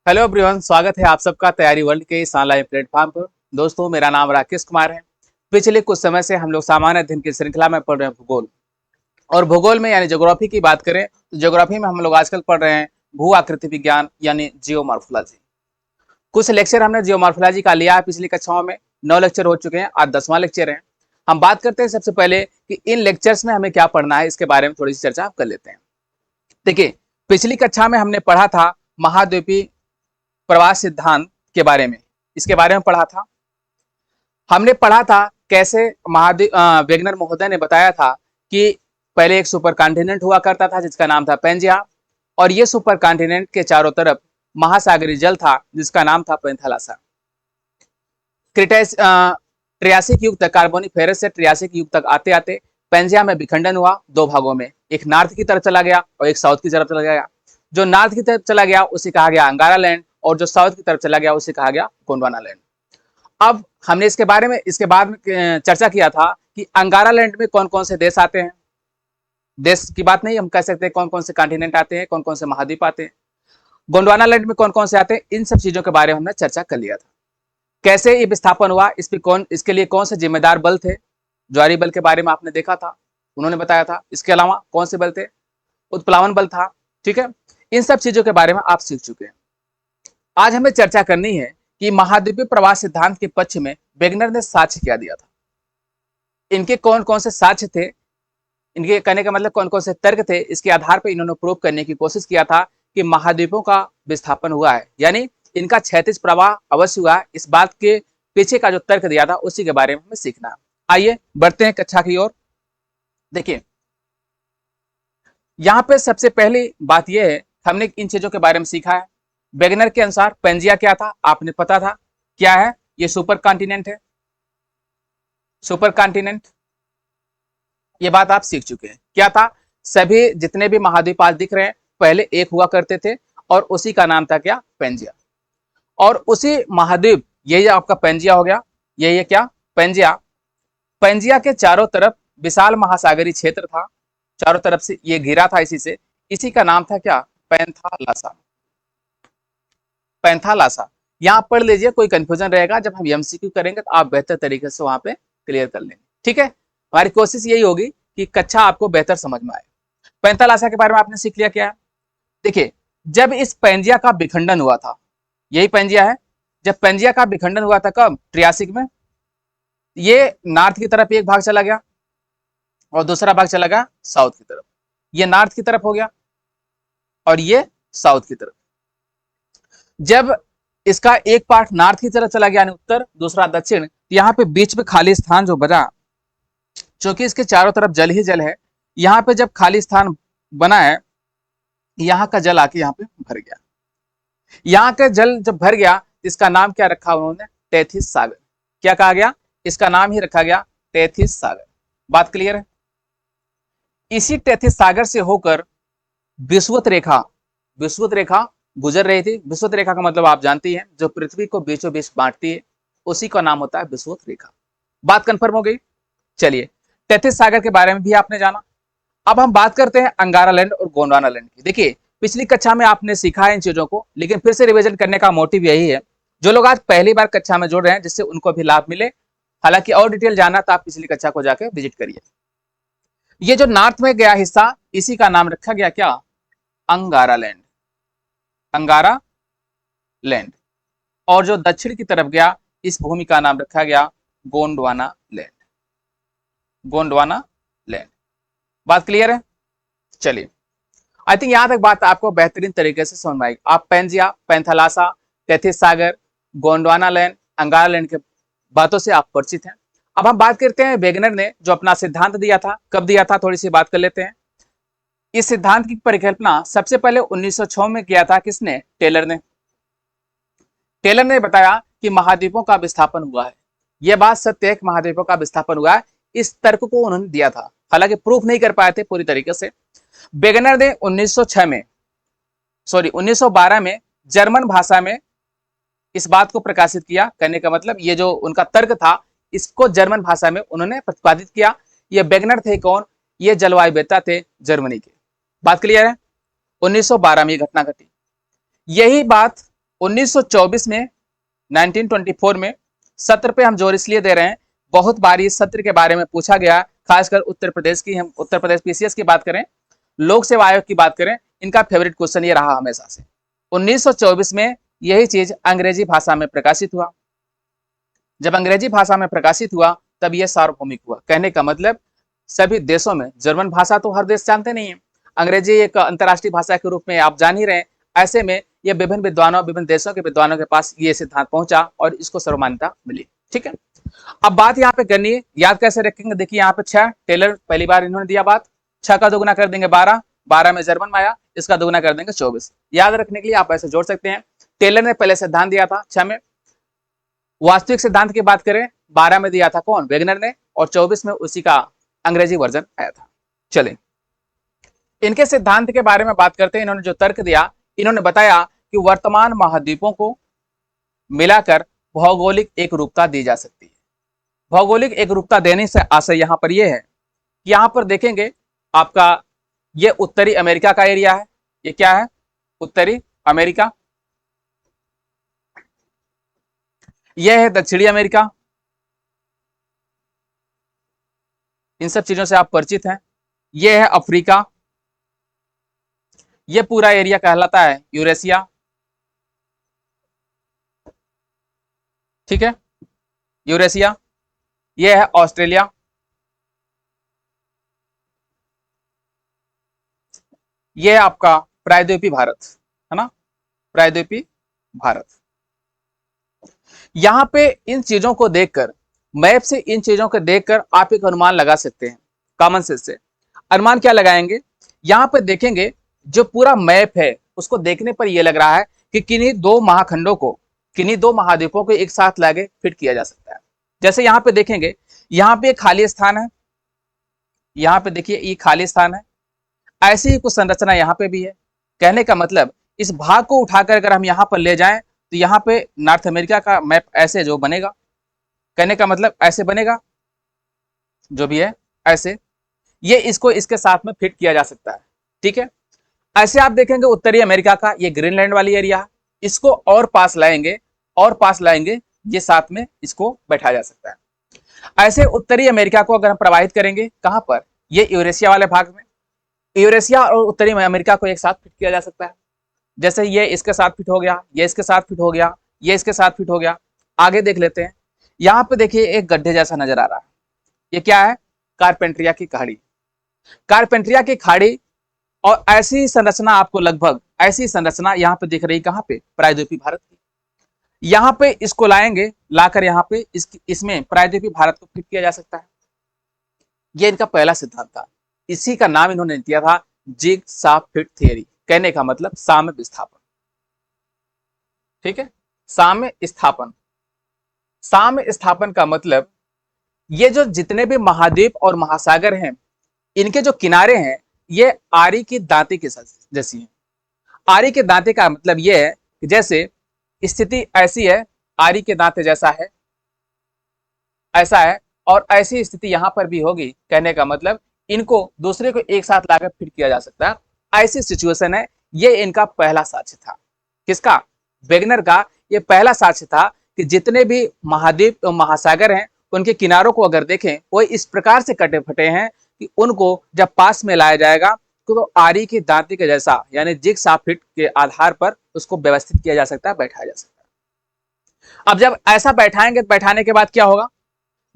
Hello everyone, स्वागत है आप सबका तैयारी वर्ल्ड के इस ऑनलाइन प्लेटफॉर्म पर। दोस्तों, मेरा नाम राकेश कुमार है। पिछले कुछ समय से हम लोग सामान्य अध्ययन की श्रृंखला में पढ़ रहे हैं भूगोल। और भूगोल में यानी ज्योग्राफी की बात करें तो ज्योग्राफी में हम लोग आजकल पढ़ रहे हैं भू आकृति विज्ञान यानी जियोमॉर्फोलॉजी। कुछ लेक्चर हमने जियोमॉर्फोलॉजी का लिया है पिछली कक्षाओं में। 9 लेक्चर हो चुके हैं, आज 10वां लेक्चर है। हम बात करते हैं सबसे पहले कि इन लेक्चर्स में हमें क्या पढ़ना है, इसके बारे में थोड़ी सी चर्चा कर लेते हैं। देखिए, पिछली कक्षा में हमने पढ़ा था महाद्वीपीय प्रवास सिद्धांत के बारे में। इसके बारे में पढ़ा था। हमने पढ़ा था कैसे वेगनर महोदय ने बताया था कि पहले एक सुपर कॉन्टिनेंट हुआ करता था जिसका नाम था पेंजिया, और ये सुपर कॉन्टिनेंट के चारों तरफ महासागरीय जल था जिसका नाम था पेंथालासा। ट्रियासिक युग तक, कार्बोनिफेरस से ट्रियासिक युग तक आते आते पेंजिया में विखंडन हुआ दो भागों में। एक नॉर्थ की तरफ चला गया और एक साउथ की तरफ चला गया। जो नॉर्थ की तरफ चला गया उसे कहा गया अंगारा लैंड, और जो साउथ की तरफ चला गया उसे कहा गया गोंडवाना लैंड। अब हमने इसके बाद में चर्चा किया था कि अंगारा लैंड में कौन कौन से देश आते हैं। देश की बात नहीं, हम कह सकते हैं कौन कौन से कॉन्टिनेंट आते हैं, कौन कौन से महाद्वीप आते हैं। गोंडवाना लैंड में कौन कौन से आते हैं, इन सब चीजों के बारे में हमने चर्चा कर लिया था। कैसे ये विस्थापन हुआ, इसके लिए कौन से जिम्मेदार बल थे। ज्वारी बल के बारे में आपने देखा था, उन्होंने बताया था। इसके अलावा कौन से बल थे, उत्प्लावन बल था। ठीक है, इन सब चीजों के बारे में आप सीख चुके हैं। आज हमें चर्चा करनी है कि महाद्वीपीय प्रवास सिद्धांत के पक्ष में वेगनर ने साक्ष्य क्या दिया था। इनके कौन कौन से साक्ष्य थे, इनके कहने का मतलब कौन कौन से तर्क थे। इसके आधार पर इन्होंने प्रूव करने की कोशिश किया था कि महाद्वीपों का विस्थापन हुआ है, यानी इनका क्षैतिज प्रवाह अवश्य हुआ। इस बात के पीछे का जो तर्क दिया था उसी के बारे में हमें सीखना। आइए बढ़ते हैं कक्षा की ओर। देखिए, यहाँ पे सबसे पहली बात यह है, हमने इन चीजों के बारे में सीखा है। वेगनर के अनुसार पेंजिया क्या था, आपने पता था क्या है, ये सुपर कॉन्टिनेंट है। सुपर कॉन्टिनेंट, ये बात आप सीख चुके हैं। क्या था, सभी जितने भी महाद्वीप आज दिख रहे हैं पहले एक हुआ करते थे, और उसी का नाम था क्या, पेंजिया। और उसी महाद्वीप, ये आपका पेंजिया हो गया, ये क्या, पेंजिया। पेंजिया के चारों तरफ विशाल महासागरीय क्षेत्र था, चारों तरफ से ये घिरा था इसी से। इसी का नाम था क्या, पैंथालासा। पैंथालासा, यहां पढ़ लीजिए, कोई कंफ्यूजन रहेगा जब हम एमसीक्यू करेंगे तो आप बेहतर तरीके से वहां पे क्लियर कर लेंगे। ठीक है, हमारी कोशिश यही होगी कि कक्षा आपको बेहतर समझ में आए। पैंथालासा के बारे में आपने सीख लिया क्या है। देखिए, जब इस पेंजिया का विखंडन हुआ था, यही पेंजिया है, जब पेंजिया का विखंडन हुआ था कब, ट्रियासिक में। ये नॉर्थ की तरफ एक भाग चला गया और दूसरा भाग चला गया साउथ की तरफ। ये नॉर्थ की तरफ हो गया और ये साउथ की तरफ। जब इसका एक पार्ट नॉर्थ की तरफ चला गया यानी उत्तर, दूसरा दक्षिण, यहाँ पे बीच में खाली स्थान जो बचा, क्योंकि इसके चारों तरफ जल ही जल है, यहाँ पे जब खाली स्थान बना है, यहाँ का जल आके यहाँ पे भर गया। यहाँ का जल जब भर गया, इसका नाम क्या रखा उन्होंने, टेथिस सागर। क्या कहा गया, इसका नाम ही रखा गया टेथिस सागर। बात क्लियर है। इसी टेथिस सागर से होकर विषुवत रेखा गुजर रही थी। विषुवत रेखा का मतलब आप जानती हैं, जो पृथ्वी को बीचों बीच बांटती है, उसी का नाम होता है विषुवत रेखा। बात कंफर्म हो गई। चलिए, टेथिस सागर के बारे में भी आपने जाना। अब हम बात करते हैं अंगारा लैंड और गोंडवाना लैंड की। देखिए, पिछली कक्षा में आपने सीखा है इन चीजों को, लेकिन फिर से रिवीजन करने का मोटिव यही है, जो लोग आज पहली बार कक्षा में जुड़ रहे हैं, जिससे उनको भी लाभ मिले। हालांकि और डिटेल जानना तो आप पिछली कक्षा को जाकर विजिट करिए। ये जो नॉर्थ में गया हिस्सा, इसी का नाम रखा गया क्या, अंगारा लैंड। अंगारा लैंड। और जो दक्षिण की तरफ गया, इस भूमि का नाम रखा गया गोंडवाना लैंड। गोंडवाना लैंड। बात क्लियर है। चलिए, आई थिंक यहां तक बात आपको बेहतरीन तरीके से समझ में आएगी। आप पेंजिया, पैंथालासा, टेथिस सागर, गोंडवाना लैंड, अंगारा लैंड के बातों से आप परिचित हैं। अब हम बात करते हैं वेगनर ने जो अपना सिद्धांत दिया था, कब दिया था, थोड़ी सी बात कर लेते हैं। इस सिद्धांत की परिकल्पना सबसे पहले 1906 में किया था। किसने, टेलर ने। टेलर ने बताया कि महाद्वीपों का विस्थापन हुआ है। यह बात सत्य है कि महाद्वीपों का विस्थापन हुआ है। इस तर्क को उन्होंने दिया था, हालांकि प्रूफ नहीं कर पाए थे पूरी तरीके से। वेगनर ने 1912 में जर्मन भाषा में इस बात को प्रकाशित किया। कहने का मतलब, ये जो उनका तर्क था, इसको जर्मन भाषा में उन्होंने प्रतिपादित किया। ये वेगनर थे कौन, ये जलवायुवेत्ता थे जर्मनी के। बात क्लियर है। 1912 में ये घटना घटी। यही बात 1924 में 1924 में सत्र पे हम जोर इसलिए दे रहे हैं, बहुत बार इस सत्र के बारे में पूछा गया, खासकर उत्तर प्रदेश की, हम उत्तर प्रदेश पीसीएस की बात करें, लोक सेवा आयोग की बात करें, इनका फेवरेट क्वेश्चन ये रहा हमेशा से। 1924 में यही चीज अंग्रेजी भाषा में प्रकाशित हुआ। जब अंग्रेजी भाषा में प्रकाशित हुआ तब यह सार्वभौमिक हुआ। कहने का मतलब सभी देशों में, जर्मन भाषा तो हर देश जानते नहीं है, अंग्रेजी एक अंतर्राष्ट्रीय भाषा के रूप में आप जान ही रहे, ऐसे में यह विभिन्न विद्वानों, विभिन्न देशों के विद्वानों के पास ये सिद्धांत पहुंचा और इसको सर्वमान्यता मिली। ठीक है, अब बात यहाँ पे करनी है, याद कैसे रखेंगे, देखिए यहाँ पे 6, टेलर पहली बार इन्होंने दिया बात, 6 का दोगुना कर देंगे 12, 12 में जर्मन में आया, इसका दोगुना कर देंगे 24। याद रखने के लिए आप ऐसे जोड़ सकते हैं। टेलर ने पहले सिद्धांत दिया था 6 में, वास्तविक सिद्धांत की बात करें 12 में दिया था कौन, वेगनर ने, और 24 में उसी का अंग्रेजी वर्जन आया था। चलिए इनके सिद्धांत के बारे में बात करते हैं। इन्होंने जो तर्क दिया, इन्होंने बताया कि वर्तमान महाद्वीपों को मिलाकर भौगोलिक एक रूपता दी जा सकती है। भौगोलिक एक रूपता देने से आशय यहां पर यह है कि यहां पर देखेंगे आपका ये उत्तरी अमेरिका का एरिया है, ये क्या है, उत्तरी अमेरिका, यह है दक्षिणी अमेरिका, इन सब चीजों से आप परिचित हैं। यह है अफ्रीका, यह पूरा एरिया कहलाता है यूरेशिया। ठीक है, यूरेशिया, यह है ऑस्ट्रेलिया, यह है आपका प्रायद्वीपीय भारत, है ना, प्रायद्वीपीय भारत। यहां पे इन चीजों को देखकर, मैप से इन चीजों को देखकर आप एक अनुमान लगा सकते हैं कॉमन सेंस से। अनुमान क्या लगाएंगे, यहां पे देखेंगे जो पूरा मैप है उसको देखने पर यह लग रहा है कि किन्हीं दो महाखंडों को, किन्हीं दो महाद्वीपों को एक साथ लाके फिट किया जा सकता है। जैसे यहां पे देखेंगे, यहां पे एक खाली स्थान है, यहां पे देखिए ये खाली स्थान है, ऐसी ही कुछ संरचना यहां पे भी है। कहने का मतलब इस भाग को उठाकर अगर हम यहां पर ले जाएं तो यहां पे नॉर्थ अमेरिका का मैप ऐसे जो बनेगा, कहने का मतलब ऐसे बनेगा, जो भी है ऐसे, ये इसको इसके साथ में फिट किया जा सकता है। ठीक है, ऐसे आप देखेंगे उत्तरी अमेरिका का ये ग्रीनलैंड वाली एरिया है, इसको और पास लाएंगे, और पास लाएंगे, ये साथ में इसको बैठा जा सकता है। ऐसे उत्तरी अमेरिका को अगर हम प्रवाहित करेंगे कहां पर, ये यूरेशिया वाले भाग में, यूरेशिया और उत्तरी अमेरिका को एक साथ फिट किया जा सकता है। जैसे ये इसके साथ फिट हो गया, ये इसके साथ फिट हो गया, ये इसके साथ फिट हो गया। आगे देख लेते हैं, यहां पे देखिए एक गड्ढे जैसा नजर आ रहा है, ये क्या है, कारपेंट्रिया की खाड़ी, कारपेंट्रिया की खाड़ी। और ऐसी संरचना आपको लगभग ऐसी संरचना यहां पे दिख रही, कहां पे, प्रायद्वीपीय भारत की। यहां पे इसको लाएंगे, लाकर यहां पे इसमें प्रायद्वीपीय भारत को फिट किया जा सकता है। ये इनका पहला सिद्धांत था, इसी का नाम इन्होंने दिया था जिग-सॉ फिट थ्योरी। कहने का मतलब साम्य विस्थापन। ठीक है, साम्य स्थापन। साम्य स्थापन का मतलब ये जो जितने भी महाद्वीप और महासागर हैं, इनके जो किनारे हैं ये आरी की दांती के जैसी हैं। आरी के दांते का मतलब ये है कि जैसे स्थिति ऐसी है, आरी के दांते जैसा है, ऐसा है, और ऐसी स्थिति यहां पर भी होगी। कहने का मतलब इनको दूसरे को एक साथ लाकर फिट किया जा सकता है, ऐसी सिचुएशन है। ये इनका पहला साक्ष्य था, किसका, वेगनर का। ये पहला साक्ष्य था कि जितने भी महाद्वीप और महासागर हैं उनके किनारों को अगर देखें वो इस प्रकार से कटे फटे हैं कि उनको जब पास में लाया जाएगा तो आरी की दांती के जैसा, यानी जिग-सॉ फिट के आधार पर उसको व्यवस्थित किया जा सकता है, बैठाया जा सकता है। अब जब ऐसा बैठाएंगे, बैठाने के बाद क्या होगा,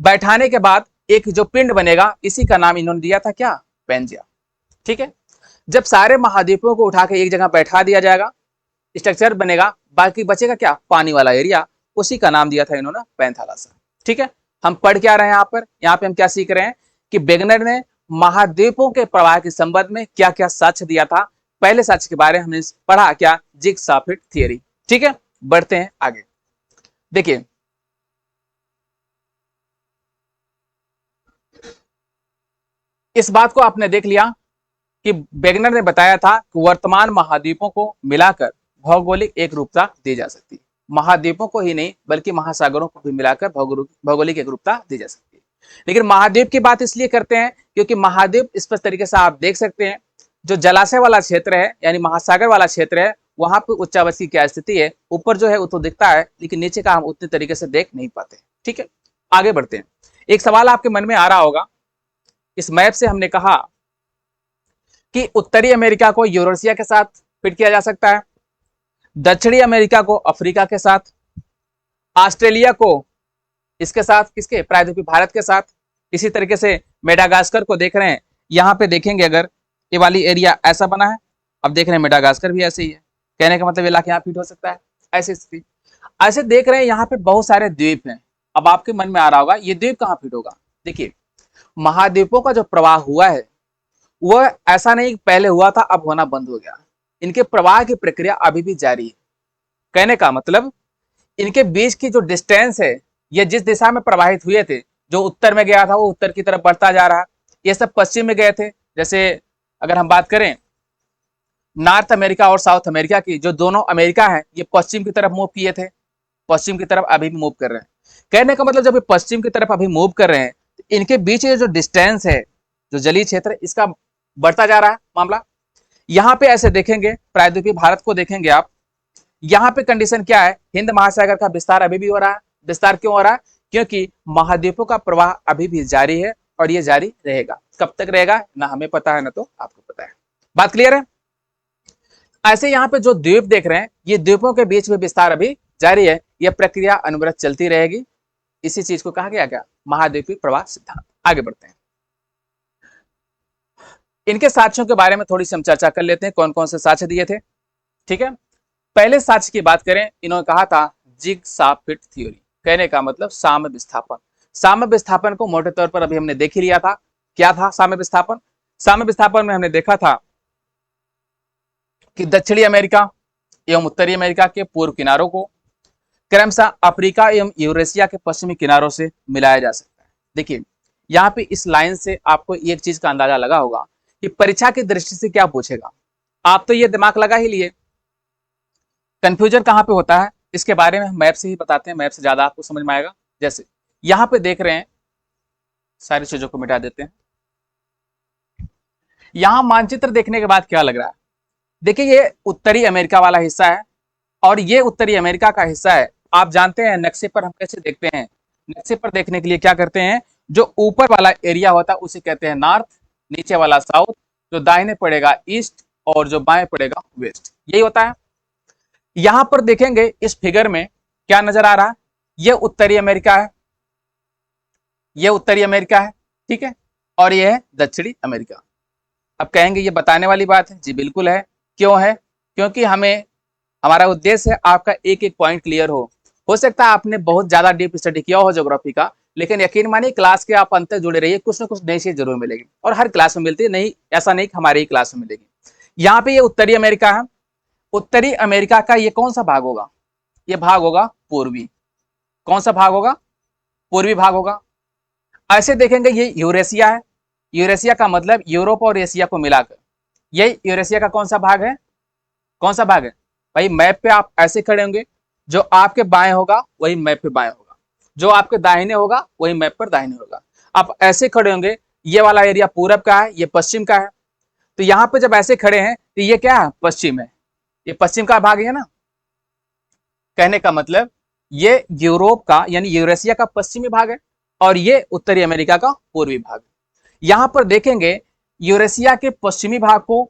बैठाने के बाद एक जो पिंड बनेगा, इसी का नाम इन्होंने दिया था क्या, पैंजिया। ठीक है, जब सारे महाद्वीपों को उठा के एक जगह बैठा दिया जाएगा, स्ट्रक्चर बनेगा, बाकी बचेगा क्या, पानी वाला एरिया, उसी का नाम दिया था इन्होंने पैंथालासा। ठीक है, हम पढ़ क्या रहे हैं यहाँ पे हम क्या सीख रहे हैं कि वेगनर ने महाद्वीपों के प्रवाह के संबंध में क्या क्या साक्ष्य दिया था। पहले साक्ष्य के बारे में हमने पढ़ा क्या, जिग-सॉ फिट थ्योरी। ठीक है, बढ़ते हैं आगे। देखिए इस बात को आपने देख लिया कि वेगनर ने बताया था कि वर्तमान महाद्वीपों को मिलाकर भौगोलिक एक रूपता दी जा सकती है। महाद्वीपों को ही नहीं बल्कि महासागरों को भी मिलाकर भौगोलिक एक रूपता दी जा सकती है। लेकिन महाद्वीप की बात इसलिए करते हैं क्योंकि महाद्वीप स्पष्ट तरीके से आप देख सकते हैं, जो जलाशय वाला क्षेत्र है यानी महासागर वाला क्षेत्र है वहां पे उच्चावच की क्या स्थिति है, ऊपर जो है वो तो दिखता है लेकिन नीचे का हम उतने तरीके से देख नहीं पाते। ठीक है, आगे बढ़ते हैं। एक सवाल आपके मन में आ रहा होगा, इस मैप से हमने कहा कि उत्तरी अमेरिका को यूरेशिया के साथ फिट किया जा सकता है, दक्षिणी अमेरिका को अफ्रीका के साथ, ऑस्ट्रेलिया को इसके साथ, किसके, प्रायद्वीपीय भारत के साथ। इसी तरीके से मेडागास्कर को देख रहे हैं, यहां पे देखेंगे अगर ये वाली एरिया ऐसा बना है, अब देख रहे हैं मेडागास्कर भी ऐसे ही है, कहने का मतलब इलाका यहाँ फिट हो सकता है, ऐसी स्थिति। ऐसे देख रहे हैं यहाँ पे बहुत सारे द्वीप हैं। अब आपके मन में आ रहा होगा ये द्वीप कहाँ फिट होगा। देखिए, महाद्वीपों का जो प्रवाह हुआ है वह ऐसा नहीं पहले हुआ था अब होना बंद हो गया, इनके प्रवाह की प्रक्रिया अभी भी जारी है। कहने का मतलब इनके बीच की जो डिस्टेंस है, ये जिस दिशा में प्रवाहित हुए थे, जो उत्तर में गया था वो उत्तर की तरफ बढ़ता जा रहा, ये सब पश्चिम में गए थे। जैसे अगर हम बात करें नॉर्थ अमेरिका और साउथ अमेरिका की, जो दोनों अमेरिका है ये पश्चिम की तरफ मूव किए थे, पश्चिम की तरफ अभी भी मूव कर रहे हैं। कहने का मतलब जब ये पश्चिम की तरफ अभी मूव कर रहे हैं तो इनके बीच ये जो डिस्टेंस है, जो जलीय क्षेत्र, इसका बढ़ता जा रहा है मामला। यहाँ पे ऐसे देखेंगे, प्रायद्वीपीय भारत को देखेंगे आप, यहाँ पे कंडीशन क्या है, हिंद महासागर का विस्तार अभी भी हो रहा है। विस्तार क्यों हो रहा है, क्योंकि महाद्वीपों का प्रवाह अभी भी जारी है और ये जारी रहेगा। कब तक रहेगा ना हमें पता है ना तो आपको पता है। बात क्लियर है। ऐसे यहाँ पे जो द्वीप देख रहे हैं, ये द्वीपों के बीच में विस्तार अभी जारी है, यह प्रक्रिया अनवरत चलती रहेगी। इसी चीज को कहा गया क्या, महाद्वीपीय प्रवाह सिद्धांत। आगे बढ़ते हैं, इनके साक्ष्यों के बारे में थोड़ी सी हम चर्चा कर लेते हैं, कौन कौन से साक्ष्य दिए थे। ठीक है, पहले साक्ष्य की बात करें, इन्होंने कहा था जिग-सॉ फिट थ्योरी, कहने का मतलब साम्य विस्थापन। साम्य विस्थापन को मोटे तौर पर अभी हमने देख ही लिया था। क्या था साम्य विस्थापन। साम्य विस्थापन में हमने देखा था कि दक्षिणी अमेरिका एवं उत्तरी अमेरिका के पूर्व किनारों को क्रमशः अफ्रीका एवं यूरेशिया के पश्चिमी किनारों से मिलाया जा सकता है। देखिए, यहाँ पे इस लाइन से आपको एक चीज का अंदाजा लगा होगा कि परीक्षा की दृष्टि से क्या पूछेगा। आप तो ये दिमाग लगा ही लिए, कंफ्यूजन कहाँ पे होता है इसके बारे में हम मैप से ही बताते हैं, मैप से ज्यादा आपको समझ में आएगा। जैसे यहाँ पे देख रहे हैं, सारी चीजों को मिटा देते हैं। यहाँ मानचित्र देखने के बाद क्या लग रहा है, देखिए ये उत्तरी अमेरिका वाला हिस्सा है और ये उत्तरी अमेरिका का हिस्सा है। आप जानते हैं नक्शे पर हम कैसे देखते हैं, नक्शे पर देखने के लिए क्या करते हैं, जो ऊपर वाला एरिया होता है उसे कहते हैं नॉर्थ, नीचे वाला साउथ, जो दाहिने पड़ेगा ईस्ट और जो बाएं पड़ेगा वेस्ट, यही होता है। यहां पर देखेंगे इस फिगर में क्या नजर आ रहा है, ये उत्तरी अमेरिका है, ये उत्तरी अमेरिका है, ठीक है, और ये है दक्षिणी अमेरिका। अब कहेंगे ये बताने वाली बात है, जी बिल्कुल है। क्यों है, क्योंकि हमें, हमारा उद्देश्य है आपका एक एक पॉइंट क्लियर हो सकता है आपने बहुत ज्यादा डीप स्टडी किया हो ज्योग्राफी का, लेकिन यकीन मानिए क्लास के आप अंत तक जुड़े रहिए, कुछ ना कुछ नई चीज जरूर मिलेगी और हर क्लास में मिलती है, नहीं ऐसा नहीं कि हमारी ही क्लास में मिलेगी। यहाँ पे ये उत्तरी अमेरिका है, उत्तरी अमेरिका का ये कौन सा भाग होगा, ये भाग होगा पूर्वी। कौन सा भाग होगा, पूर्वी भाग होगा। ऐसे देखेंगे ये यूरेशिया है, यूरेशिया का मतलब यूरोप और एशिया को मिलाकर, ये यूरेशिया का कौन सा भाग है, कौन सा भाग है भाई, मैप पे आप ऐसे खड़े होंगे, जो आपके बाएं होगा वही मैप पे बाएं होगा, जो आपके दाहिने होगा वही मैप पर दाहिने होगा। आप ऐसे खड़े होंगे, ये वाला एरिया पूरब का है, ये पश्चिम का है, तो यहाँ पे जब ऐसे खड़े हैं तो ये क्या है, पश्चिम है, ये पश्चिम का भाग है ना। कहने का मतलब ये यूरोप का यानी यूरेशिया का पश्चिमी भाग है और ये उत्तरी अमेरिका का पूर्वी भाग। यहां पर देखेंगे यूरेशिया के पश्चिमी भाग को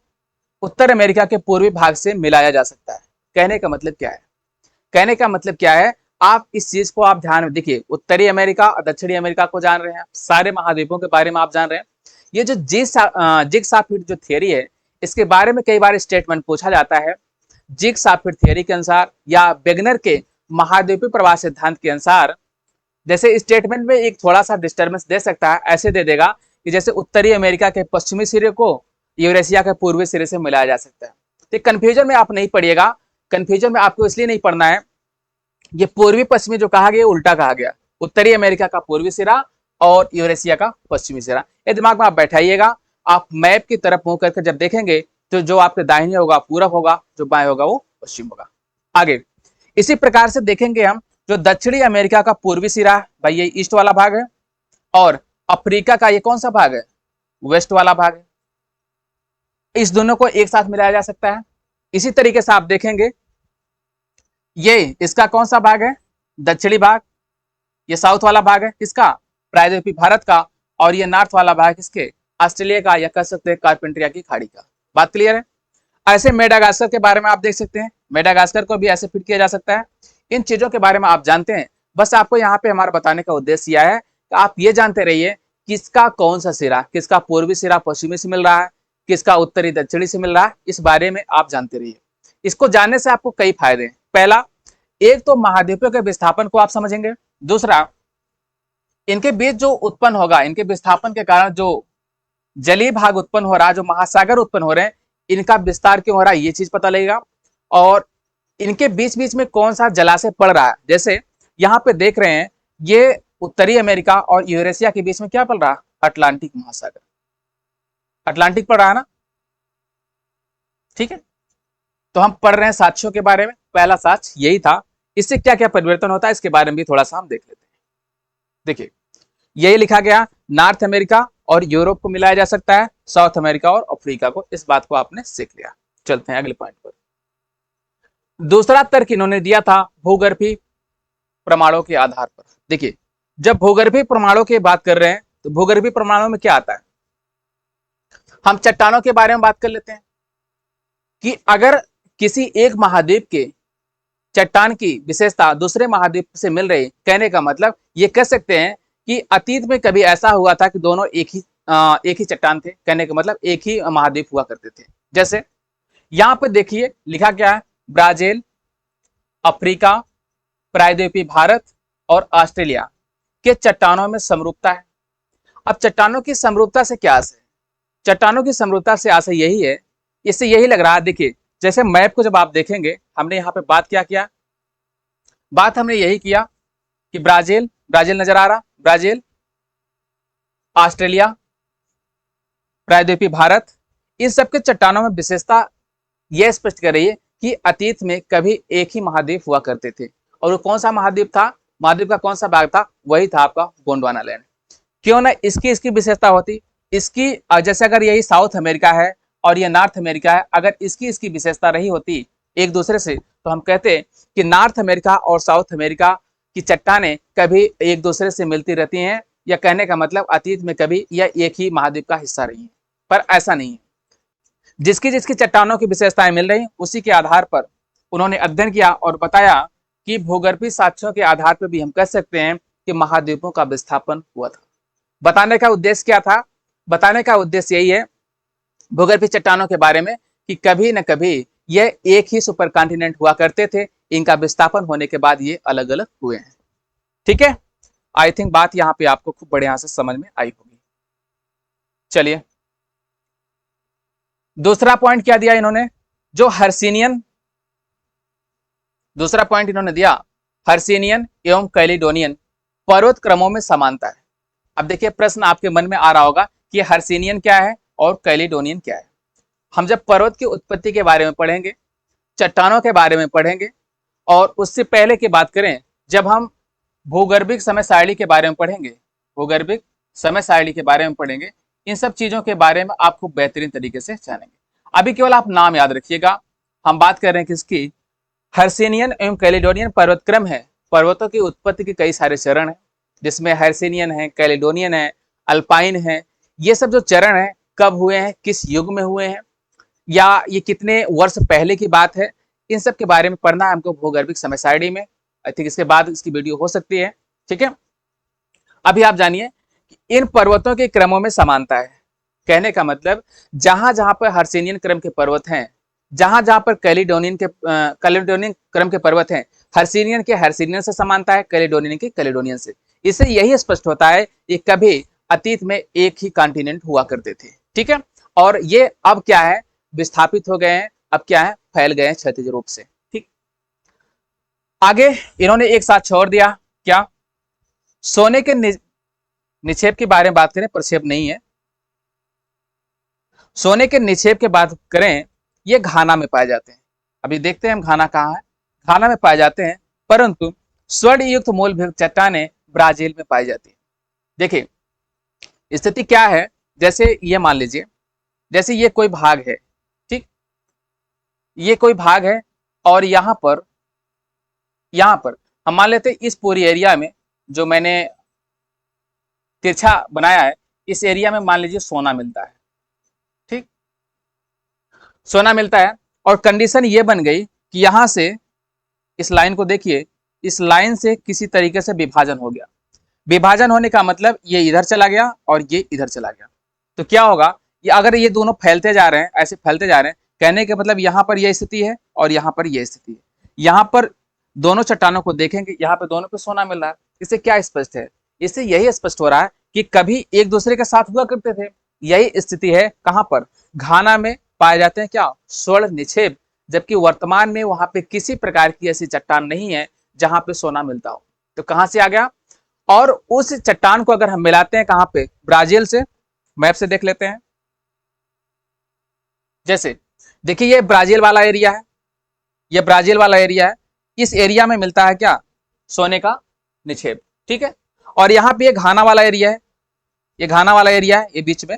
उत्तर अमेरिका के पूर्वी भाग से मिलाया जा सकता है। कहने का मतलब क्या है, कहने का मतलब क्या है, आप इस चीज को आप ध्यान में देखिए, उत्तरी अमेरिका और दक्षिणी अमेरिका को जान रहे हैं, सारे महाद्वीपों के बारे में आप जान रहे हैं। ये जो जिग-सॉ फिट जो थियरी है, इसके बारे में कई बार स्टेटमेंट पूछा जाता है। जिग-सॉ फिट थियरी के अनुसार या वेगनर के महाद्वीपीय प्रवाह सिद्धांत के अनुसार, जैसे स्टेटमेंट में एक थोड़ा सा डिस्टर्बेंस दे सकता है, ऐसे दे देगा कि जैसे उत्तरी अमेरिका के पश्चिमी सिरे को यूरेशिया के पूर्वी सिरे से मिलाया जा सकता है। तो कंफ्यूजन में आप नहीं पड़िएगा, कंफ्यूजन में आपको इसलिए नहीं पड़ना है, ये पूर्वी पश्चिमी जो कहा गया उल्टा कहा गया, उत्तरी अमेरिका का पूर्वी सिरा और यूरेशिया का पश्चिमी सिरा, ये दिमाग में आप बैठाइएगा। आप मैप की तरफ मुंह करके जब देखेंगे तो जो आपके दाहिने होगा पूरब होगा, जो बाएं होगा वो पश्चिम होगा। आगे इसी प्रकार से देखेंगे हम, जो दक्षिणी अमेरिका का पूर्वी सिरा भाई ये ईस्ट वाला भाग है और अफ्रीका का ये कौन सा भाग है, वेस्ट वाला भाग है। इस दोनों को एक साथ मिलाया जा सकता है। इसी तरीके से आप देखेंगे ये इसका कौन सा भाग है, दक्षिणी भाग, ये साउथ वाला भाग है किसका, प्रायद्वीपीय भारत का, और ये नॉर्थ वाला भाग किसके, ऑस्ट्रेलिया का, या कह सकते हैं कार्पेंट्रिया की खाड़ी का। बात क्लियर है। ऐसे मेडागास्कर के बारे में आप देख सकते हैं, मेडागास्कर को भी ऐसे फिट किया जा सकता है। इन चीजों के बारे में आप जानते हैं। बस आपको यहाँ पे हमारा बताने का उद्देश्य यह है कि आप ये जानते रहिए किसका कौन सा सिरा, किसका पूर्वी सिरा पश्चिमी से मिल रहा है, किसका उत्तरी दक्षिणी से मिल रहा है, इस बारे में आप जानते रहिए। इसको जानने से आपको कई फायदे हैं। पहला, एक तो महाद्वीपों के विस्थापन को आप समझेंगे। दूसरा, इनके बीच जो उत्पन्न होगा, इनके विस्थापन के कारण जो जलीय भाग उत्पन्न हो रहा है, जो महासागर उत्पन्न हो रहे हैं, इनका विस्तार क्यों हो रहा है, ये चीज पता लगेगा। और इनके बीच बीच में कौन सा जलाशय पड़ रहा है, जैसे यहाँ पे देख रहे हैं ये उत्तरी अमेरिका और यूरेशिया के बीच में क्या पड़ रहा है, अटलांटिक महासागर, अटलांटिक पड़ रहा है ना, ठीक है। तो हम पढ़ रहे हैं साक्ष्यों के बारे में। पहला साक्ष्य यही था, इससे क्या क्या परिवर्तन होता है इसके बारे में भी थोड़ा सा हम देख लेते हैं। देखिए यही लिखा गया, नॉर्थ अमेरिका और यूरोप को मिलाया जा सकता है, साउथ अमेरिका और अफ्रीका को। इस बात को आपने सीख लिया। चलते हैं अगले पॉइंट पर। दूसरा तर्क इन्होंने दिया था भूगर्भीय प्रमाणों के आधार पर। देखिए जब भूगर्भीय प्रमाणों की बात कर रहे हैं तो भूगर्भीय प्रमाणों में क्या आता है, हम चट्टानों के बारे में बात कर लेते हैं कि अगर किसी एक महाद्वीप के चट्टान की विशेषता दूसरे महाद्वीप से मिल रही, कहने का मतलब ये कह सकते हैं कि अतीत में कभी ऐसा हुआ था कि दोनों एक ही चट्टान थे, कहने का मतलब एक ही महाद्वीप हुआ करते थे। जैसे यहां पर देखिए लिखा क्या है, ब्राजील, अफ्रीका, प्रायद्वीपीय भारत और ऑस्ट्रेलिया के चट्टानों में समरूपता है। अब चट्टानों की समरूपता से क्या आशय है, चट्टानों की समरूपता से आशय यही है, इससे यही लग रहा है, देखिए जैसे मैप को जब आप देखेंगे, हमने यहाँ पे बात क्या किया, बात हमने यही किया कि ब्राजील, ब्राजील नजर आ रहा, ब्राजील, ऑस्ट्रेलिया, प्रायद्वीपीय भारत, इन सबके चट्टानों में विशेषता यह स्पष्ट कर रही है कि अतीत में कभी एक ही महाद्वीप हुआ करते थे। और वो कौन सा महाद्वीप था, महाद्वीप का कौन सा भाग था, वही था आपका गोंडवाना लैंड। क्यों ना इसकी विशेषता होती, इसकी जैसे अगर यही साउथ अमेरिका है और ये नॉर्थ अमेरिका है, अगर इसकी विशेषता रही होती एक दूसरे से, तो हम कहते कि नॉर्थ अमेरिका और साउथ अमेरिका की चट्टानें कभी एक दूसरे से मिलती रहती हैं, या कहने का मतलब अतीत में कभी यह एक ही महाद्वीप का हिस्सा रही है। पर ऐसा नहीं है, जिसकी जिसकी चट्टानों की विशेषताएं मिल रही उसी के आधार पर उन्होंने अध्ययन किया और बताया कि भूगर्भीय साक्ष्यों के आधार पर भी हम कह सकते हैं कि महाद्वीपों का विस्थापन हुआ था। बताने का उद्देश्य क्या था, बताने का उद्देश्य यही है भूगर्भीय चट्टानों के बारे में कि कभी न कभी यह एक ही सुपर कॉन्टिनेंट हुआ करते थे, इनका विस्थापन होने के बाद ये अलग अलग हुए हैं। ठीक है, आई थिंक बात यहां पे आपको खूब बढ़िया से समझ में आई होगी। चलिए दूसरा पॉइंट क्या दिया इन्होंने, जो हर्सिनियन, दूसरा पॉइंट इन्होंने दिया हर्सिनियन एवं कैलिडोनियन पर्वत क्रमों में समानता है। अब देखिए प्रश्न आपके मन में आ रहा होगा कि हर्सिनियन क्या है और कैलिडोनियन क्या है। हम जब पर्वत की उत्पत्ति के बारे में पढ़ेंगे, चट्टानों के बारे में पढ़ेंगे, और उससे पहले की बात करें जब हम भूगर्भिक समय सारणी के बारे में पढ़ेंगे, भूगर्भिक समय सारणी के बारे में पढ़ेंगे, इन सब चीजों के बारे में आप खूब बेहतरीन तरीके से जानेंगे। अभी केवल आप नाम याद रखिएगा, हम बात कर रहे हैं किसकी, हर्सिनियन एवं कैलिडोनियन पर्वत क्रम है। पर्वतों की उत्पत्ति के कई सारे चरण हैं, जिसमें हर्सिनियन है, कैलिडोनियन है, अल्पाइन है। ये सब जो चरण है कब हुए हैं, किस युग में हुए हैं, या ये कितने वर्ष पहले की बात है, इन सब के बारे में पढ़ना है हमको भूगर्भिक समय सारणी में। आई थिंक इसके बाद इसकी वीडियो हो सकती है। ठीक है, अभी आप जानिए कि इन पर्वतों के क्रमों में समानता है, कहने का मतलब जहां जहां पर हर्सिनियन क्रम के पर्वत हैं, जहां जहां पर कैलिडोनियन क्रम के पर्वत हैं, हर्सिनियन के हर्सिनियन से समानता है, कैलिडोनियन के कैलिडोनियन से। इससे यही स्पष्ट होता है कि कभी अतीत में एक ही कॉन्टिनेंट हुआ करते थे। ठीक है, और ये अब क्या है, विस्थापित हो गए हैं, अब क्या है, फैल गए हैं क्षैतिज रूप से। ठीक, आगे इन्होंने एक साथ छोड़ दिया, क्या, सोने के निक्षेप के बारे में बात करें, प्रक्षेप नहीं है, सोने के निक्षेप के बात करें, ये घाना में पाए जाते हैं। अभी देखते हैं हम घाना कहाँ है, घाना में पाए जाते हैं, परंतु स्वर्ण युक्त मूलभूत चट्टानें ब्राजील में पाई जाती है। देखिए स्थिति क्या है, जैसे ये मान लीजिए, जैसे ये कोई भाग है, ठीक, ये कोई भाग है और यहां पर हम मान लेते हैं इस पूरी एरिया में जो मैंने तिरछा बनाया है, इस एरिया में मान लीजिए सोना मिलता है। ठीक, सोना मिलता है और कंडीशन ये बन गई कि यहां से इस लाइन को देखिए, इस लाइन से किसी तरीके से विभाजन हो गया। विभाजन होने का मतलब ये इधर चला गया और ये इधर चला गया। तो क्या होगा, ये अगर ये दोनों फैलते जा रहे हैं, ऐसे फैलते जा रहे हैं, कहने के मतलब यहाँ पर यह स्थिति है और यहाँ पर यह स्थिति है। यहाँ पर दोनों चट्टानों को देखेंगे, यहाँ पे दोनों पे सोना मिल रहा है। इससे क्या स्पष्ट है, इससे यही स्पष्ट हो रहा है कि कभी एक दूसरे के साथ हुआ करते थे। यही स्थिति है कहां पर, घाना में पाए जाते हैं क्या, स्वर्ण निक्षेप, जबकि वर्तमान में वहां पे किसी प्रकार की ऐसी चट्टान नहीं है जहां पे सोना मिलता हो। तो कहां से आ गया, और उस चट्टान को अगर हम मिलाते हैं कहां पे, ब्राजील से, मैप से देख लेते हैं। जैसे देखिए ये ब्राजील वाला एरिया है, ये ब्राजील वाला एरिया है, इस एरिया में मिलता है क्या, सोने का निक्षेप। ठीक है, और यहाँ पे ये घाना वाला एरिया है, ये घाना वाला एरिया है, ये बीच में,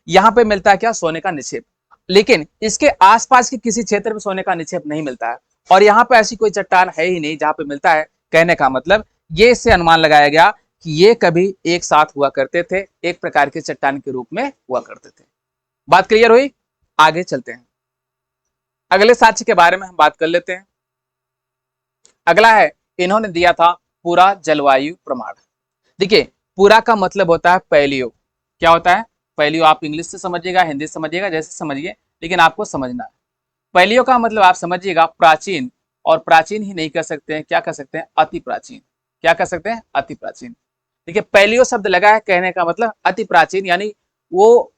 यहाँ पे मिलता है क्या, सोने का निक्षेप। लेकिन इसके आसपास के किसी क्षेत्र में सोने का निक्षेप नहीं मिलता है, और यहाँ पे ऐसी कोई चट्टान है ही नहीं जहां पे मिलता है। कहने का मतलब ये इससे अनुमान लगाया गया कि ये कभी एक साथ हुआ करते थे, एक प्रकार के चट्टान के रूप में हुआ करते थे। बात क्लियर हुई, आगे चलते हैं, अगले साक्ष्य के बारे में हम बात कर लेते हैं। अगला है, इन्होंने दिया था पूरा जलवायु प्रमाण। देखिए पूरा का मतलब होता है पैलियो। क्या होता है, पैलियो आप इंग्लिश से समझिएगा, हिंदी से समझिएगा, जैसे समझिए, लेकिन आपको समझना है। पैलियो का मतलब आप समझिएगा प्राचीन, और प्राचीन ही नहीं कह सकते हैं, क्या कह सकते हैं, अति प्राचीन। क्या कह सकते हैं, अति प्राचीन। देखिए पैलियो शब्द लगा है, कहने का मतलब अति प्राचीन, यानी वो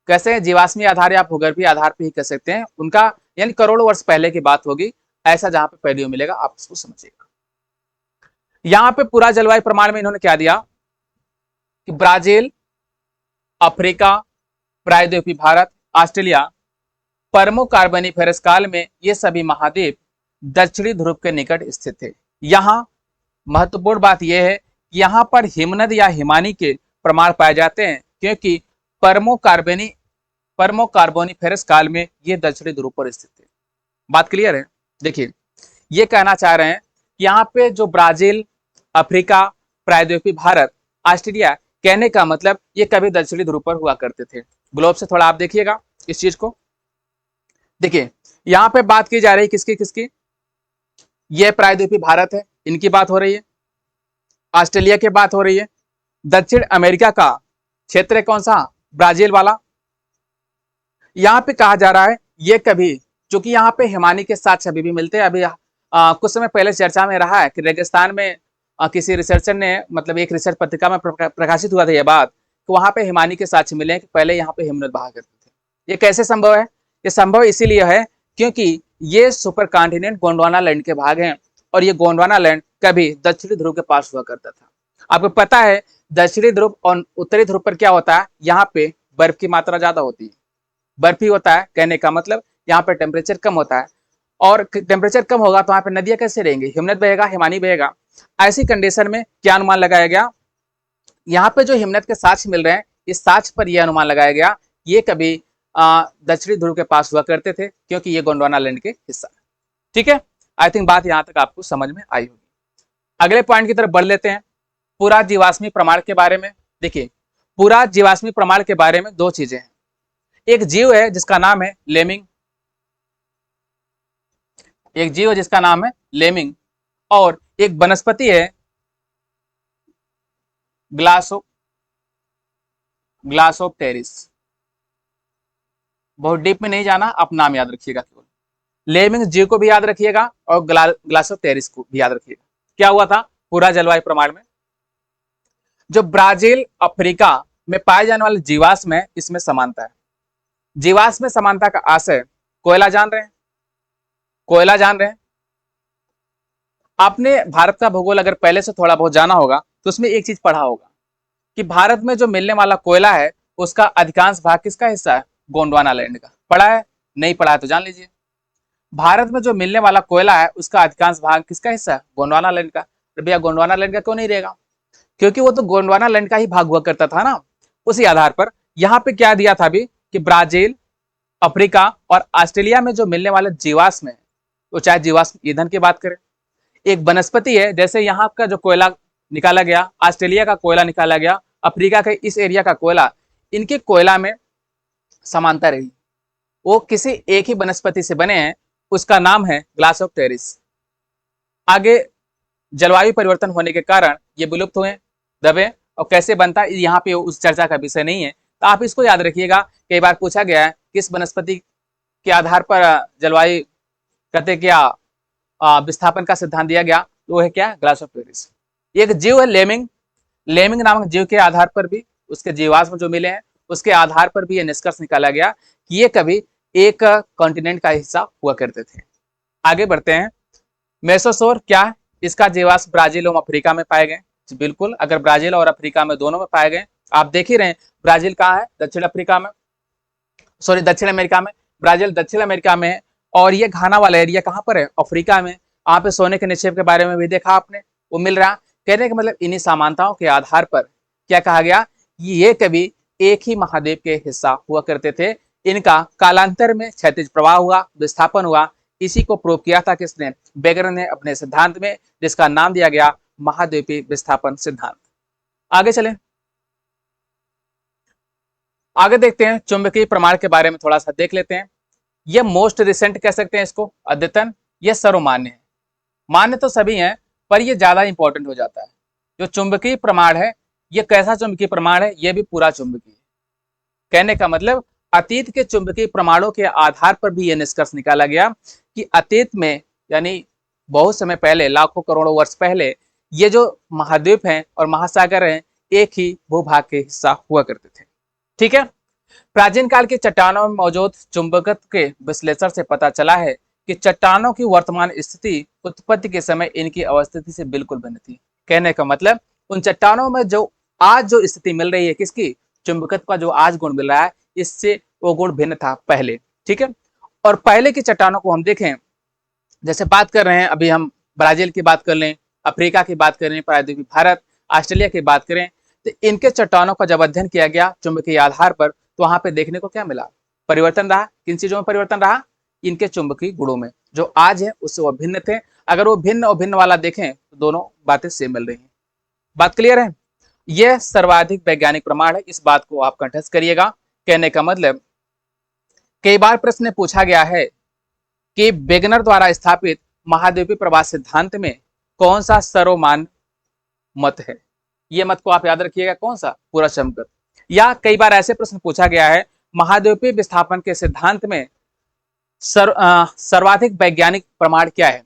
कैसे जीवाश्मी आधार या भूगर्भीय आधार पे ही कह सकते हैं, उनका यानी करोड़ों वर्ष पहले की बात होगी, ऐसा जहां पे पैलियो मिलेगा आप उसको समझिएगा। यहां पे पूरा जलवायु प्रमाण में इन्होंने क्या दिया कि ब्राजील, अफ्रीका, प्रायद्वीपीय भारत, ऑस्ट्रेलिया, परमो कार्बोनिफेरस काल में ये सभी महाद्वीप दक्षिणी ध्रुव के निकट स्थित थे। यहाँ महत्वपूर्ण बात यह है कि यहाँ पर हिमनद या हिमानी के प्रमाण पाए जाते हैं, क्योंकि परमो कार्बोनिफेरस काल में ये दक्षिणी ध्रुव पर स्थित थे। बात क्लियर है। देखिए ये कहना चाह रहे हैं कि यहाँ पे जो ब्राजील, अफ्रीका, प्रायद्वीपीय भारत, ऑस्ट्रेलिया, कहने का मतलब ये कभी दक्षिणी ध्रुव पर हुआ करते थे। ग्लोब से थोड़ा आप देखिएगा इस चीज को। देखिए यहाँ पे बात की जा रही है किसकी किसकी, ये प्रायद्वीपीय भारत है, इनकी बात हो रही है, ऑस्ट्रेलिया की बात हो रही है, दक्षिण अमेरिका का क्षेत्र है कौन सा, ब्राजील वाला। यहाँ पे कहा जा रहा है ये कभी, चूंकि यहाँ पे हिमानी के साथ अभी भी मिलते हैं। अभी कुछ समय पहले चर्चा में रहा है कि रेगिस्तान में किसी रिसर्चर ने, मतलब एक रिसर्च पत्रिका में प्रकाशित हुआ था ये बात, कि वहां पे हिमानी के साक्ष्य मिले कि पहले यहाँ पे हिमनद बहा करते थे। ये कैसे संभव है, ये संभव इसीलिए है क्योंकि ये सुपर कॉन्टिनेंट गोंडवाना लैंड के भाग हैं, और ये गोंडवाना लैंड कभी दक्षिणी ध्रुव के पास हुआ करता था। आपको पता है दक्षिणी ध्रुव और उत्तरी ध्रुव पर क्या होता है, यहाँ पे बर्फ की मात्रा ज्यादा होती है, बर्फ ही होता है। कहने का मतलब यहाँ पे टेम्परेचर कम होता है, और टेम्परेचर कम होगा तो वहां पे नदियां कैसे रहेंगी, हिमनद बहेगा, हिमानी बहेगा। ऐसी कंडीशन में क्या अनुमान लगाया गया, यहाँ पे जो हिमनद के साक्ष्य मिल रहे हैं, इस साक्ष्य पर यह अनुमान लगाया गया ये कभी दक्षिणी ध्रुव के पास हुआ करते थे, क्योंकि ये गोंडवाना लैंड के हिस्सा है। ठीक है, आई थिंक बात यहाँ तक आपको समझ में आई होगी। अगले पॉइंट की तरफ बढ़ लेते हैं, पूरा जीवाश्मी प्रमाण के बारे में। देखिए पूरा जीवाश्मी प्रमाण के बारे में दो चीजें हैं, एक जीव है जिसका नाम है लेमिंग, एक जीव है जिसका नाम है लेमिंग, और एक वनस्पति है ग्लासोप्टेरिस। बहुत डीप में नहीं जाना, आप नाम याद रखिएगा केवल, लेमिंग जीव को भी याद रखिएगा और ग्लासोप्टेरिस को भी याद रखिएगा। क्या हुआ था पूरा जलवायु प्रमाण में, जो ब्राजील, अफ्रीका में पाए जाने वाले जीवाश्म है, इसमें समानता है। जीवाश्म में समानता का आशय, कोयला जान रहे हैं, कोयला जान रहे हैं। आपने भारत का भूगोल अगर पहले से थोड़ा बहुत जाना होगा तो उसमें एक चीज पढ़ा होगा कि भारत में जो मिलने वाला कोयला है उसका अधिकांश भाग किसका हिस्सा है, गोंडवाना लैंड का। पढ़ा है, नहीं पढ़ा है तो जान लीजिए। भारत में जो मिलने वाला कोयला है उसका अधिकांश भाग किसका हिस्सा है, गोंडवाना लैंड का। तो भैया गोंडवाना लैंड का क्यों नहीं रहेगा, क्योंकि वो तो गोंडवाना लैंड का ही भाग हुआ करता था ना। उसी आधार पर यहाँ पे क्या दिया था अभी कि ब्राजील, अफ्रीका और ऑस्ट्रेलिया में जो मिलने वाले जीवाश्म है, वो चाहे जीवाश्म ईंधन की बात करें, एक वनस्पति है, जैसे यहाँ का जो कोयला निकाला गया, ऑस्ट्रेलिया का कोयला निकाला गया, अफ्रीका के इस एरिया का कोयला, इनके कोयला में समानता रही, वो किसी एक ही वनस्पति से बने हैं, उसका नाम है ग्लास ऑफ टेरिस। आगे जलवायु परिवर्तन होने के कारण ये विलुप्त हुए, दबे, और कैसे बनता है यहाँ पे उस चर्चा का विषय नहीं है, तो आप इसको याद रखिएगा। कई बार पूछा गया है किस वनस्पति के आधार पर जलवायु कहते क्या विस्थापन का सिद्धांत दिया गया, तो वो है क्या, ग्लास ऑफ पेरिस। एक जीव है लेमिंग, लेमिंग नामक जीव के आधार पर भी, उसके जीवाश्म जो मिले हैं उसके आधार पर भी यह निष्कर्ष निकाला गया कि ये कभी एक कॉन्टिनेंट का हिस्सा हुआ करते थे। आगे बढ़ते हैं। मेसोसोर क्या है, इसका जीवाश्म ब्राजील और अफ्रीका में पाए गए। बिल्कुल, अगर ब्राजील और अफ्रीका में दोनों में पाए गए, आप देख ही रहे हैं ब्राजील कहाँ है, दक्षिण अफ्रीका में, सॉरी दक्षिण अमेरिका में, ब्राजील दक्षिण अमेरिका में है, और ये घाना वाला एरिया कहाँ पर है, अफ्रीका में। वहां पे सोने के निक्षेप के बारे में भी देखा आपने, वो मिल रहा। कहने का मतलब इन्हीं समानताओं के आधार पर क्या कहा गया, ये कभी एक ही महाद्वीप के हिस्सा हुआ करते थे। इनका कालांतर में क्षैतिज प्रवाह हुआ, विस्थापन हुआ। इसी को प्रूव किया था किसने, बेगर ने अपने सिद्धांत में, जिसका नाम दिया गया महाद्वीपीय विस्थापन सिद्धांत। आगे चलें, आगे देखते हैं चुंबकीय प्रमाण के बारे में थोड़ा सा देख लेते हैं। ये मोस्ट रिसेंट कह सकते हैं इसको, अद्यतन, ये सर्वमान्य है। मान्य तो सभी हैं, पर ये ज्यादा इंपॉर्टेंट हो जाता है। जो चुंबकीय प्रमाण है, ये कैसा चुंबकीय प्रमाण है, ये भी पूरा चुंबकीय। कहने का मतलब अतीत के चुंबकीय प्रमाणों के आधार पर भी यह निष्कर्ष निकाला गया कि अतीत में, यानी बहुत समय पहले, लाखों करोड़ों वर्ष पहले, ये जो महाद्वीप हैं और महासागर हैं, एक ही भूभाग के हिस्सा हुआ करते थे। ठीक है। प्राचीन काल की चट्टानों में मौजूद चुंबकत्व के विश्लेषण से पता चला है कि चट्टानों की वर्तमान स्थिति उत्पत्ति के समय इनकी अवस्थिति से बिल्कुल भिन्न थी। कहने का मतलब उन चट्टानों में जो आज जो स्थिति मिल रही है, किसकी, चुंबकत्व का जो आज गुण मिल रहा है, इससे वो गुण भिन्न था पहले। ठीक है। और पहले की चट्टानों को हम देखें, जैसे बात कर रहे हैं अभी हम ब्राजील की बात कर लें, अफ्रीका की बात करें, प्रायद्वीपीय भारत, ऑस्ट्रेलिया की बात करें, तो इनके चट्टानों का जब अध्ययन किया गया चुंबकीय आधार पर, तो वहां पे देखने को क्या मिला, परिवर्तन रहा। किन चीजों में परिवर्तन रहा, इनके चुंबकीय गुणों में। जो आज है उससे वो भिन्न थे। अगर वो भिन्न और भिन्न वाला देखें तो दोनों बातें सेम मिल रही हैं। बात क्लियर है। यह सर्वाधिक वैज्ञानिक प्रमाण है, इस बात को आप कंठस्थ करिएगा। कहने का मतलब कई बार प्रश्न पूछा गया है कि वेगनर द्वारा स्थापित महाद्वीपीय प्रवाह सिद्धांत में कौन सा सर्वमान्य मत है। यह मत को आप याद रखिएगा, कौन सा, पूरा चुंबकत्व। या कई बार ऐसे प्रश्न पूछा गया है महाद्वीपीय विस्थापन के सिद्धांत में सर्वाधिक वैज्ञानिक प्रमाण क्या है।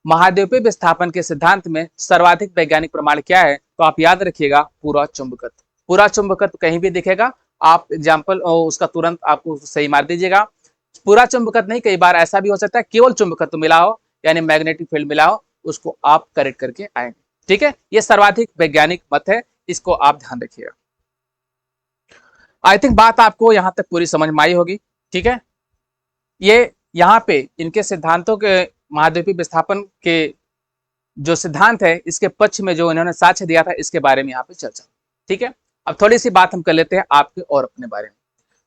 महाद्वीपीय विस्थापन के सिद्धांत में सर्वाधिक वैज्ञानिक प्रमाण क्या है, तो आप याद रखिएगा पूरा चुंबकत्व। पूरा चुंबकत्व कहीं भी दिखेगा, आप एग्जाम्पल उसका तुरंत आपको सही मार दीजिएगा। पूरा चुंबकत्व नहीं, कई बार ऐसा भी हो सकता है केवल चुंबकत्व मिला हो, यानी मैग्नेटिक फील्ड मिला हो, उसको आप करेक्ट करके आएंगे। ठीक है, ये सर्वाधिक वैज्ञानिक मत है, इसको आप ध्यान रखिएगा। आई थिंक बात आपको यहां तक पूरी समझ में आई होगी। ठीक है, ये यहाँ पे इनके सिद्धांतों के, महाद्वीपीय विस्थापन के जो सिद्धांत है, इसके पक्ष में जो इन्होंने साक्ष्य दिया था, इसके बारे में यहाँ पे चर्चा। ठीक है, अब थोड़ी सी बात हम कर लेते हैं आपके और अपने बारे में।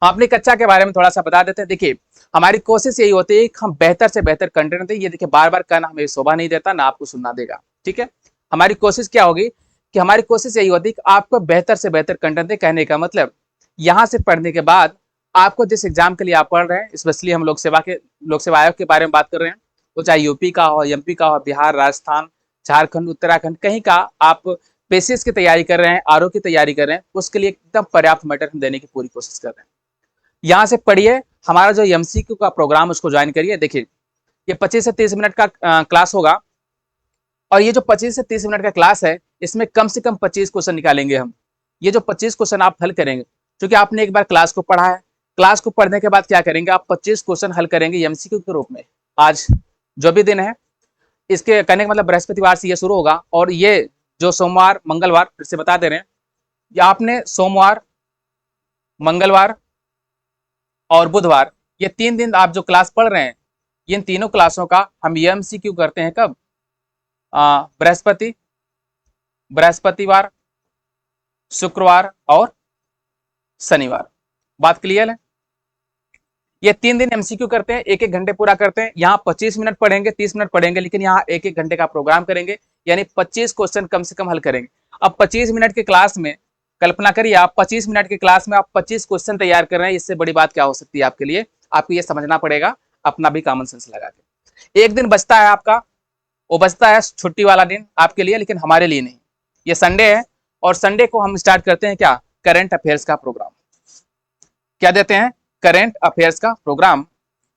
हम अपनी कक्षा के बारे में थोड़ा सा बता देते हैं। देखिए, हमारी कोशिश यही होती है कि हम बेहतर से बेहतर कंटेंट दें। ये देखिए, बार बार कहना हमें शोभा नहीं देता, ना आपको सुनना देगा। ठीक है, हमारी कोशिश क्या होगी कि हमारी कोशिश यही होती है कि आपको बेहतर से बेहतर कंटेंट दें। कहने का मतलब यहाँ से पढ़ने के बाद आपको जिस एग्जाम के लिए आप पढ़ रहे हैं, स्पेशली हम लोक सेवा आयोग के बारे में बात कर रहे हैं, वो चाहे यूपी का हो, एमपी का हो, बिहार, राजस्थान, झारखंड, उत्तराखंड, कहीं का आप पेसीएस की तैयारी कर रहे हैं, आरओ की तैयारी कर रहे हैं, उसके लिए एकदम पर्याप्त मटेरियल देने की पूरी कोशिश कर रहे हैं। यहाँ से पढ़िए, हमारा जो एमसीक्यू का प्रोग्राम उसको ज्वाइन करिए। देखिए, ये 25 से 30 मिनट का क्लास होगा, और ये जो 25 से 30 मिनट का क्लास है, इसमें कम से कम 25 क्वेश्चन निकालेंगे हम। ये जो 25 क्वेश्चन आप हल करेंगे, क्योंकि आपने एक बार क्लास को पढ़ा है, क्लास को पढ़ने के बाद क्या करेंगे, आप 25 क्वेश्चन हल करेंगे एमसीक्यू के रूप में। आज जो भी दिन है, इसके करने का मतलब बृहस्पतिवार से ये शुरू होगा, और ये जो सोमवार, मंगलवार, फिर से बता दे रहे हैं, ये आपने सोमवार, मंगलवार और बुधवार, ये 3 दिन आप जो क्लास पढ़ रहे हैं, इन तीनों क्लासों का हम एमसीक्यू करते हैं कब, बृहस्पतिवार, शुक्रवार और शनिवार। बात क्लियर है। ये 3 दिन एमसीक्यू करते हैं, 1-1 घंटे पूरा करते हैं। यहाँ 25 मिनट पढ़ेंगे, 30 मिनट पढ़ेंगे, लेकिन यहाँ 1-1 घंटे का प्रोग्राम करेंगे, यानी 25 क्वेश्चन कम से कम हल करेंगे। अब 25 मिनट की क्लास में कल्पना करिए, आप 25 मिनट की क्लास में आप 25 क्वेश्चन तैयार कर रहे हैं, इससे बड़ी बात क्या हो सकती है आपके लिए। आपको ये समझना पड़ेगा, अपना भी कॉमन सेंस लगा के। एक दिन बचता है आपका, वो बचता है छुट्टी वाला दिन आपके लिए, लेकिन हमारे लिए नहीं। ये संडे है, और संडे को हम स्टार्ट करते हैं क्या, करंट अफेयर्स का प्रोग्राम। क्या देते हैं, करंट अफेयर्स का प्रोग्राम,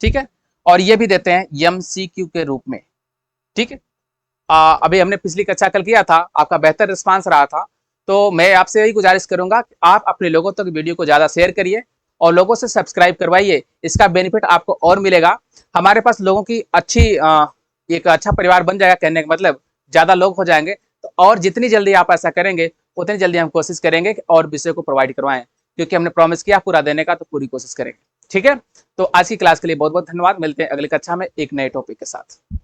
ठीक है। और ये भी देते हैं एमसीक्यू के रूप में, ठीक है। अभी हमने पिछली कक्षा कल किया था, आपका बेहतर रिस्पांस रहा था, तो मैं आपसे यही गुजारिश करूंगा कि आप अपने लोगों तक वीडियो को ज्यादा शेयर करिए और लोगों से सब्सक्राइब करवाइए। इसका बेनिफिट आपको और मिलेगा। हमारे पास लोगों की अच्छी एक अच्छा परिवार बन जाएगा, कहने का मतलब ज्यादा लोग हो जाएंगे, तो और जितनी जल्दी आप ऐसा करेंगे उतनी जल्दी हम कोशिश करेंगे कि और विषय को प्रोवाइड करवाएं, क्योंकि हमने प्रॉमिस किया पूरा देने का, तो पूरी कोशिश करेंगे, ठीक है। तो आज की क्लास के लिए बहुत बहुत धन्यवाद। मिलते हैं अगली कक्षा में एक नए टॉपिक के साथ।